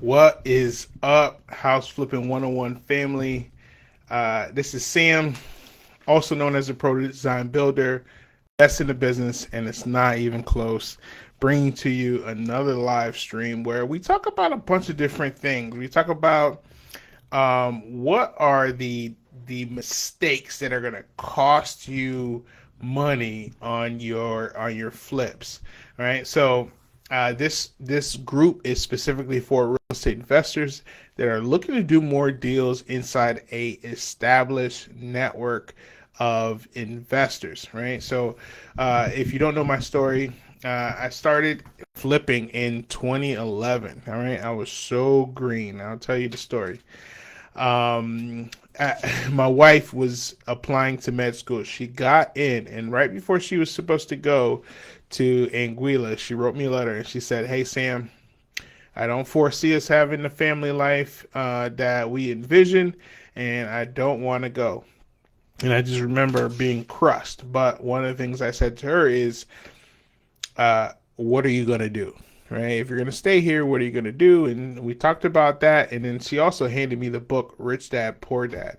What is up, House Flipping 101 family? This is Sam, also known as the Pro Design Builder, best in the business, and it's not even close. Bringing to you another live stream where we talk about a bunch of different things. We talk about what are the mistakes that are going to cost you money on your flips, right? So this group is specifically for real estate investors that are looking to do more deals inside a established network of investors, right? So if you don't know my story, I started flipping in 2011. All right, I was so green. I'll tell you the story. um, my wife was applying to med school. She got in, and right before she was supposed to go to Anguilla, she wrote me a letter and she said, "Hey Sam, I don't foresee us having the family life that we envisioned, and I don't want to go." And I just remember being crushed. But one of the things I said to her is, what are you going to do? Right? If you're going to stay here, what are you going to do? And we talked about that. And then she also handed me the book, Rich Dad, Poor Dad.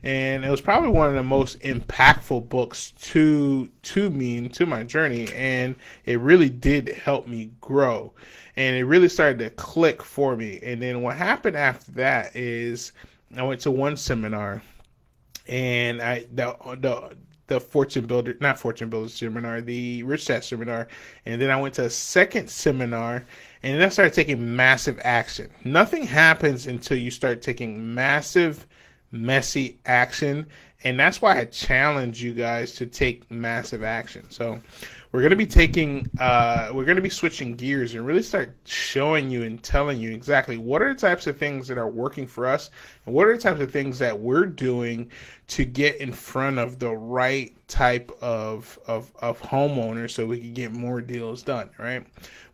And it was probably one of the most impactful books to me and to my journey. And it really did help me grow. And it really started to click for me. And then what happened after that is I went to one seminar, and the Fortune Builder, not Fortune Builder seminar, the Rich Dad seminar, and then I went to a second seminar, and then I started taking massive action. Nothing happens until you start taking massive, messy action, and that's why I challenge you guys to take massive action. So we're gonna be switching gears and really start showing you and telling you exactly what are the types of things that are working for us, and what are the types of things that we're doing to get in front of the right type of homeowners so we can get more deals done, right?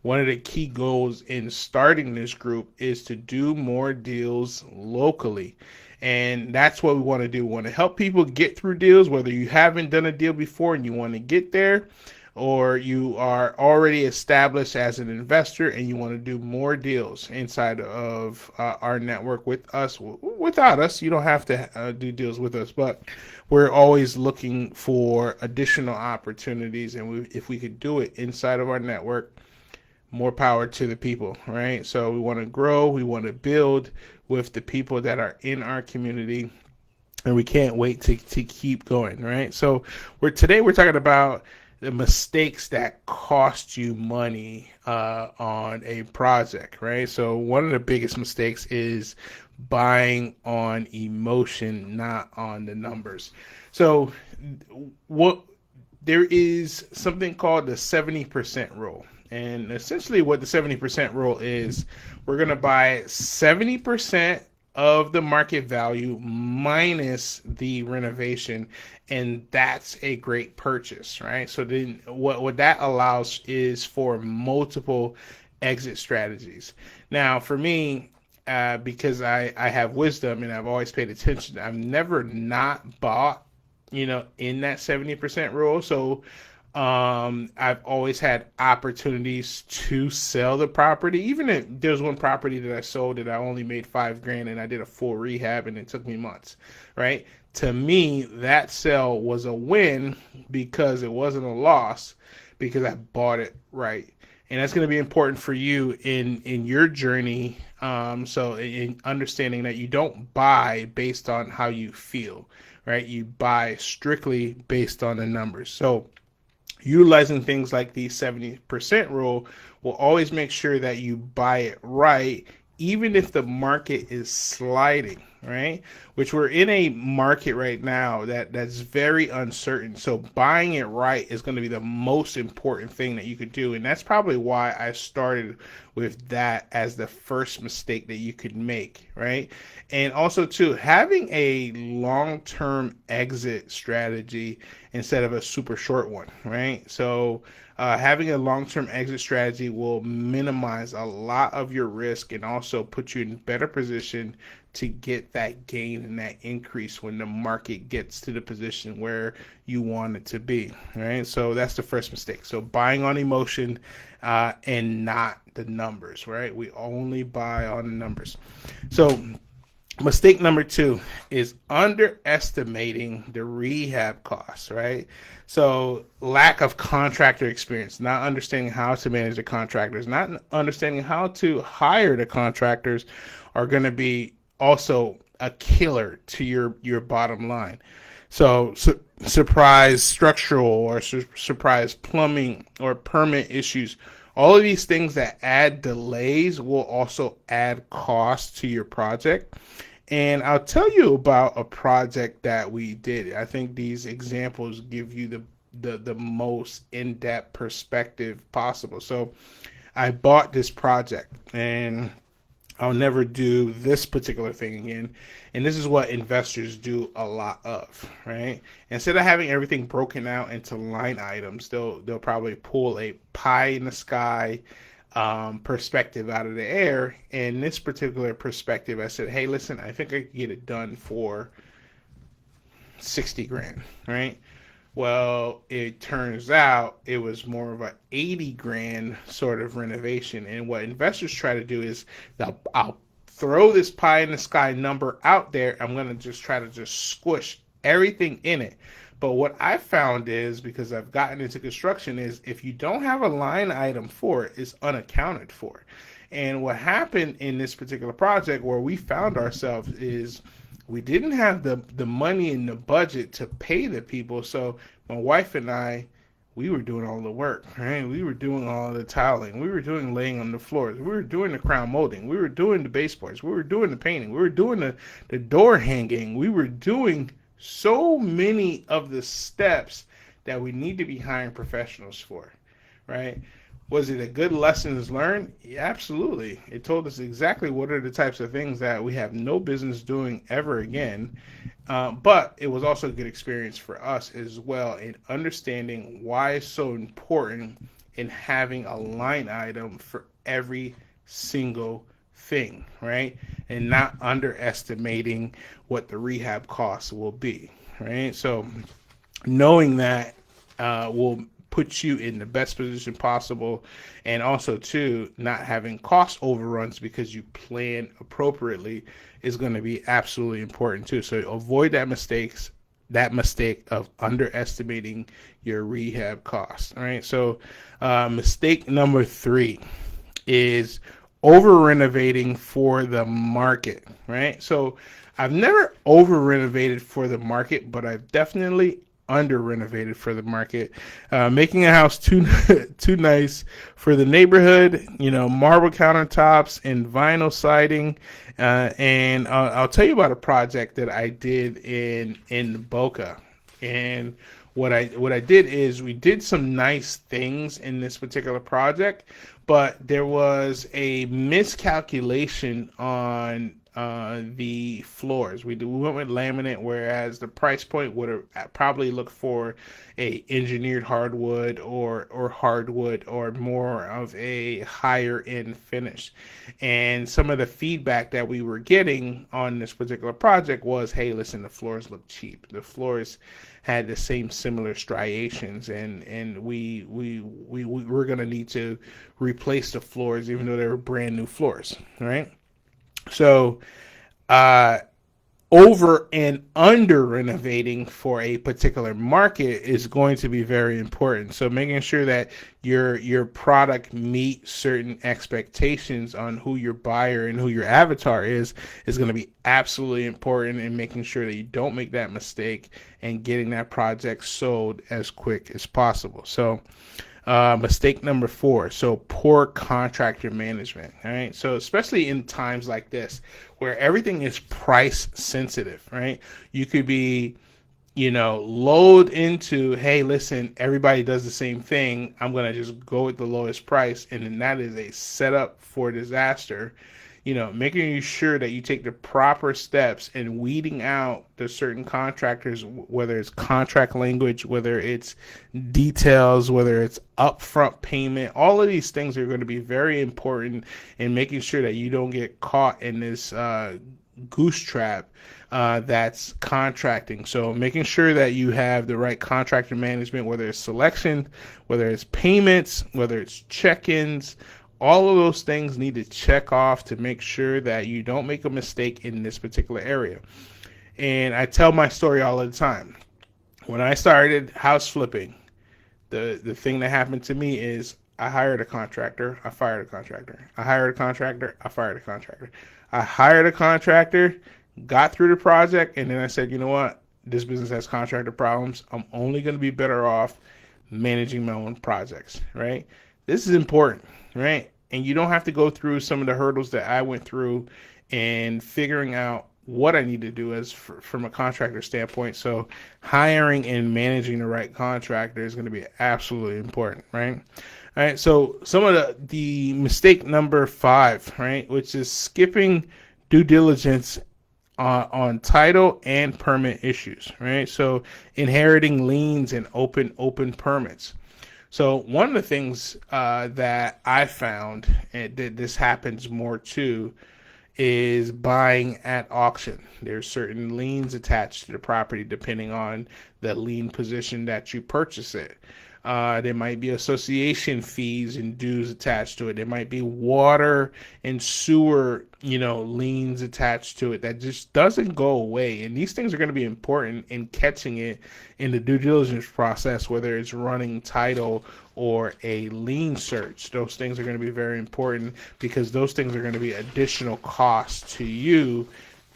One of the key goals in starting this group is to do more deals locally. And that's what we want to do. We want to help people get through deals, whether you haven't done a deal before and you want to get there, or you are already established as an investor and you want to do more deals inside of our network with us. Without us, you don't have to do deals with us, but we're always looking for additional opportunities. And if we could do it inside of our network, more power to the people, right? So we want to grow, we want to build with the people that are in our community, and we can't wait to keep going, right? So we're talking about the mistakes that cost you money on a project, right? So one of the biggest mistakes is buying on emotion, not on the numbers. So what there is something called the 70% rule. And essentially what the 70% rule is, we're going to buy 70% of the market value minus the renovation, and that's a great purchase, right? So then what that allows is for multiple exit strategies. Now for me, because I have wisdom and I've always paid attention, I've never not bought, in that 70% rule. So I've always had opportunities to sell the property. Even if there's one property that I sold that I only made $5,000 and I did a full rehab and it took me months, right? To me, that sale was a win because it wasn't a loss, because I bought it right. And that's going to be important for you in your journey. So in understanding that you don't buy based on how you feel, right? You buy strictly based on the numbers. So utilizing things like the 70% rule will always make sure that you buy it right, even if the market is sliding, right? Which we're in a market right now that's very uncertain. So buying it right is going to be the most important thing that you could do. And that's probably why I started with that as the first mistake that you could make, right? And also too, having a long-term exit strategy instead of a super short one, right? So having a long-term exit strategy will minimize a lot of your risk and also put you in better position to get that gain and that increase when the market gets to the position where you want it to be, right? So that's the first mistake. So buying on emotion and not the numbers, right? We only buy on the numbers. So mistake number two is underestimating the rehab costs, right? So lack of contractor experience, not understanding how to manage the contractors, not understanding how to hire the contractors are going to be also a killer to your bottom line. So surprise structural or surprise plumbing or permit issues, all of these things that add delays will also add cost to your project. And I'll tell you about a project that we did. I think these examples give you the most in-depth perspective possible. So I bought this project, and I'll never do this particular thing again. And this is what investors do a lot of, right? Instead of having everything broken out into line items, they'll probably pull a pie in the sky perspective out of the air. In this particular perspective, I said, hey, listen, I think I could get it done for 60 grand, right? Well, it turns out it was more of a 80 grand sort of renovation. And what investors try to do is I'll throw this pie in the sky number out there. I'm going to just try to just squish everything in it. But what I found is, because I've gotten into construction, is if you don't have a line item for it, it's unaccounted for. And what happened in this particular project where we found ourselves is we didn't have the money in the budget to pay the people. So my wife and I, we were doing all the work, right? We were doing all the tiling. We were doing laying on the floors. We were doing the crown molding. We were doing the baseboards. We were doing the painting. We were doing the door hanging. We were doing so many of the steps that we need to be hiring professionals for, right? Was it a good lessons learned? Yeah, absolutely. It told us exactly what are the types of things that we have no business doing ever again. But it was also a good experience for us as well in understanding why it's so important in having a line item for every single thing, right? And not underestimating what the rehab costs will be, right? So knowing that will put you in the best position possible, and also too not having cost overruns because you plan appropriately is going to be absolutely important too. So avoid that mistake of underestimating your rehab costs. All right. So mistake number 3 is over renovating for the market, right? So I've never over renovated for the market, but I've definitely under renovated for the market, making a house too too nice for the neighborhood, marble countertops and vinyl siding. And I'll tell you about a project that I did in Boca. And what I did is we did some nice things in this particular project, but there was a miscalculation on the floors. We went with laminate, whereas the price point would have probably looked for a engineered hardwood or hardwood or more of a higher end finish. And some of the feedback that we were getting on this particular project was, hey, listen, the floors look cheap. The floors had the same similar striations, and we were going to need to replace the floors even though they were brand new floors, right? So, over and under renovating for a particular market is going to be very important. So making sure that your product meets certain expectations on who your buyer and who your avatar is going to be absolutely important, in making sure that you don't make that mistake and getting that project sold as quick as possible. So mistake number 4, so poor contractor management. All right, so especially in times like this where everything is price sensitive, right? You could be, lulled into, hey, listen, everybody does the same thing, I'm gonna just go with the lowest price, and then that is a setup for disaster. Making sure that you take the proper steps in weeding out the certain contractors, whether it's contract language, whether it's details, whether it's upfront payment. All of these things are going to be very important in making sure that you don't get caught in this goose trap that's contracting. So making sure that you have the right contractor management, whether it's selection, whether it's payments, whether it's check-ins, All of those things need to check off to make sure that you don't make a mistake in this particular area. And I tell my story all the time. When I started house flipping, the thing that happened to me is I hired a contractor, I fired a contractor. I hired a contractor, I fired a contractor. I hired a contractor, got through the project, and then I said, you know what? This business has contractor problems. I'm only going to be better off managing my own projects, right? This is important, right? And you don't have to go through some of the hurdles that I went through and figuring out what I need to do from a contractor standpoint. So hiring and managing the right contractor is going to be absolutely important, right? All right. So some of the mistake number 5, right, which is skipping due diligence on title and permit issues, right? So inheriting liens and open permits. So one of the things that I found, and this happens more too, is buying at auction. There's certain liens attached to the property depending on the lien position that you purchase it. There might be association fees and dues attached to it. There might be water and sewer, liens attached to it that just doesn't go away. And these things are going to be important in catching it in the due diligence process, whether it's running title or a lien search. Those things are going to be very important because those things are going to be additional costs to you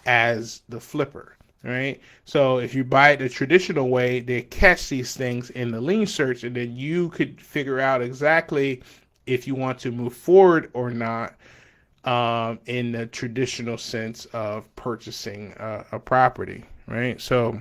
as the flipper. Right. So if you buy it the traditional way, they catch these things in the lien search, and then you could figure out exactly if you want to move forward or not in the traditional sense of purchasing a property. Right. So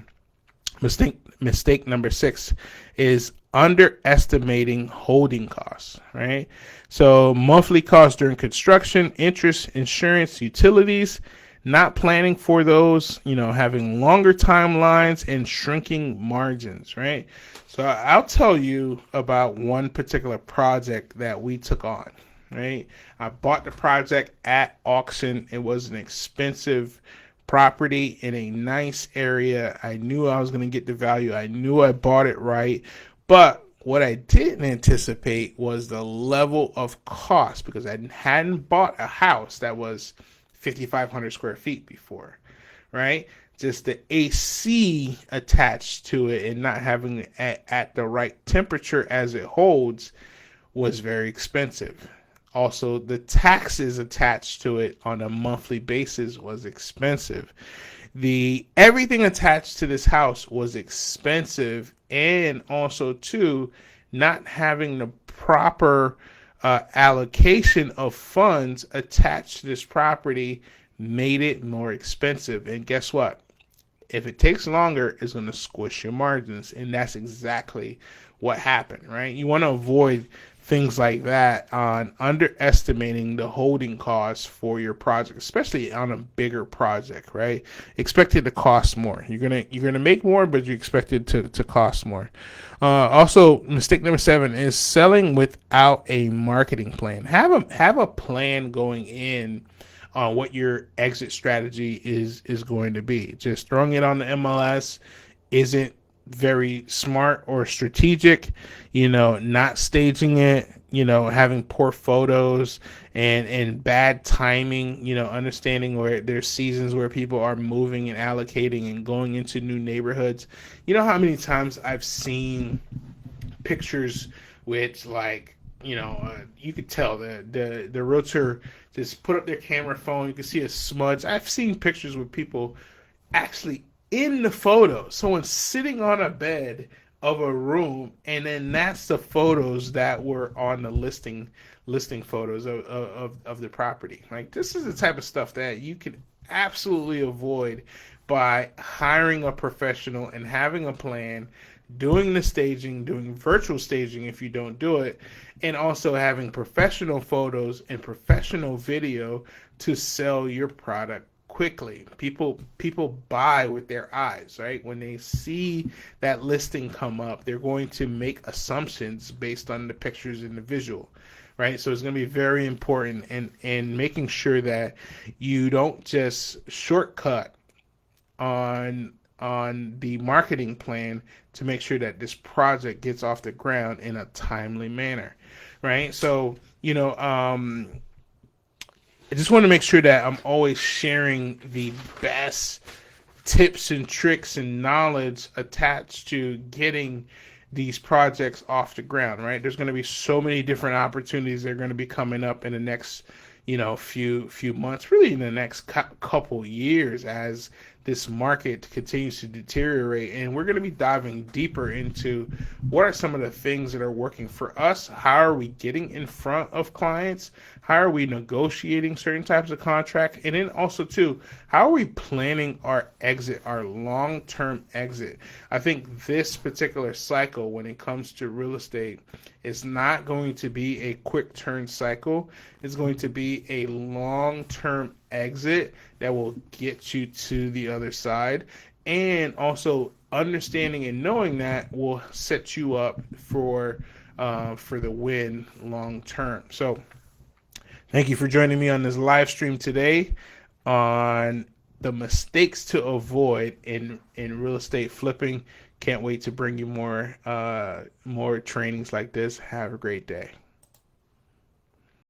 mistake number 6 is underestimating holding costs. Right. So monthly costs during construction, interest, insurance, utilities. Not planning for those, having longer timelines and shrinking margins, right? So I'll tell you about one particular project that we took on, right? I bought the project at auction. It was an expensive property in a nice area. I knew I was going to get the value. I knew I bought it right. But what I didn't anticipate was the level of cost, because I hadn't bought a house that was 5,500 square feet before, right? Just the AC attached to it and not having it at the right temperature as it holds was very expensive. Also, the taxes attached to it on a monthly basis was expensive. Everything attached to this house was expensive, and also too, not having the proper allocation of funds attached to this property made it more expensive. And guess what? If it takes longer, it's going to squish your margins. And that's exactly what happened, right? You want to avoid things like that on underestimating the holding costs for your project, especially on a bigger project, right? Expect it to cost more. You're gonna make more, but you expect it to cost more. Also, mistake number 7 is selling without a marketing plan. Have a plan going in on what your exit strategy is going to be. Just throwing it on the MLS isn't very smart or strategic. Not staging it, having poor photos and bad timing, understanding where there's seasons where people are moving and allocating and going into new neighborhoods. You know how many times I've seen pictures with you could tell the realtor just put up their camera phone. You can see a smudge. I've seen pictures with people actually in the photo, someone sitting on a bed of a room, and then that's the photos that were on the listing photos of the property. Like, this is the type of stuff that you can absolutely avoid by hiring a professional and having a plan, doing the staging, doing virtual staging if you don't do it, and also having professional photos and professional video to sell your product quickly. People buy with their eyes, right? When they see that listing come up, they're going to make assumptions based on the pictures and the visual, right? So it's going to be very important in making sure that you don't just shortcut on the marketing plan to make sure that this project gets off the ground in a timely manner. right? So, I just want to make sure that I'm always sharing the best tips and tricks and knowledge attached to getting these projects off the ground, right? There's going to be so many different opportunities that are going to be coming up in the next, few months, really in the next couple years, as this market continues to deteriorate. And we're going to be diving deeper into what are some of the things that are working for us. How are we getting in front of clients? How are we negotiating certain types of contract? And then also too, how are we planning our exit, our long-term exit? I think this particular cycle, when it comes to real estate, is not going to be a quick turn cycle. It's going to be a long-term exit that will get you to the other side. And also understanding and knowing that will set you up for the win long term. So thank you for joining me on this live stream today on the mistakes to avoid in real estate flipping. Can't wait to bring you more trainings like this. Have a great day.